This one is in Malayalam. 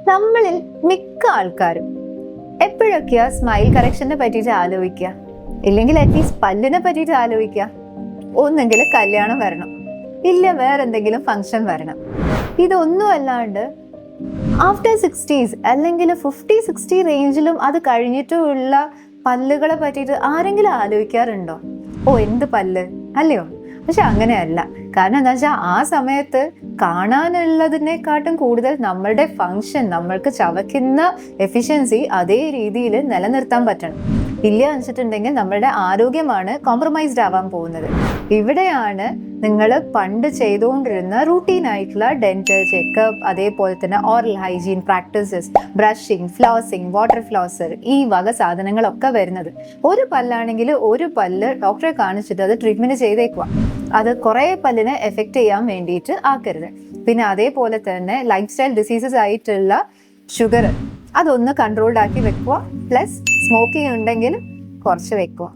നമ്മളിൽ മിക്ക ആൾക്കാരും എപ്പോഴൊക്കെയാ സ്മൈൽ കറക്ഷനെ പറ്റിയിട്ട് ആലോചിക്കുക, ഇല്ലെങ്കിൽ അറ്റ്ലീസ്റ്റ് പല്ലിനെ പറ്റിയിട്ട് ആലോചിക്കുക. ഒന്നെങ്കിൽ കല്യാണം വരണം, ഇല്ല വേറെന്തെങ്കിലും ഫങ്ഷൻ വരണം. ഇതൊന്നും അല്ലാണ്ട് ആഫ്റ്റർ 60s അല്ലെങ്കിൽ 50-60 റേഞ്ചിലും അത് കഴിഞ്ഞിട്ടുള്ള പല്ലുകളെ പറ്റിയിട്ട് ആരെങ്കിലും ആലോചിക്കാറുണ്ടോ? ഓ എന്ത് പല്ല് അല്ലയോ? പക്ഷെ അങ്ങനെയല്ല. കാരണം എന്താ വെച്ചാൽ ആ സമയത്ത് കാണാനുള്ളതിനെക്കാട്ടും കൂടുതൽ നമ്മളുടെ ഫങ്ഷൻ, നമ്മൾക്ക് ചവയ്ക്കുന്ന എഫിഷ്യൻസി അതേ രീതിയിൽ നിലനിർത്താൻ പറ്റണം. ഇല്ല വെച്ചിട്ടുണ്ടെങ്കിൽ നമ്മളുടെ ആരോഗ്യമാണ് കോംപ്രമൈസ്ഡ് ആവാൻ പോകുന്നത്. ഇവിടെയാണ് നിങ്ങൾ പണ്ട് ചെയ്തുകൊണ്ടിരുന്ന റൂട്ടീൻ ആയിട്ടുള്ള ഡെന്റൽ ചെക്കപ്പ്, അതേപോലെ തന്നെ oral hygiene practices, brushing, flossing, water flosser, ഈ വക സാധനങ്ങളൊക്കെ വരുന്നത്. ഒരു പല്ലാണെങ്കിൽ ഒരു പല്ല് ഡോക്ടറെ കാണിച്ചിട്ട് അത് ട്രീറ്റ്മെന്റ് ചെയ്തേക്കുക. അത് കുറേ പല്ലിനെ എഫക്റ്റ് ചെയ്യാൻ വേണ്ടിയിട്ട് ആക്കരുത്. പിന്നെ അതേപോലെ തന്നെ ലൈഫ് സ്റ്റൈൽ ഡിസീസസ് ആയിട്ടുള്ള ഷുഗർ അതൊന്ന് കൺട്രോൾഡ് ആക്കി വെക്കുക. പ്ലസ് സ്മോക്കിംഗ് ഉണ്ടെങ്കിൽ കുറച്ച് വെക്കുക.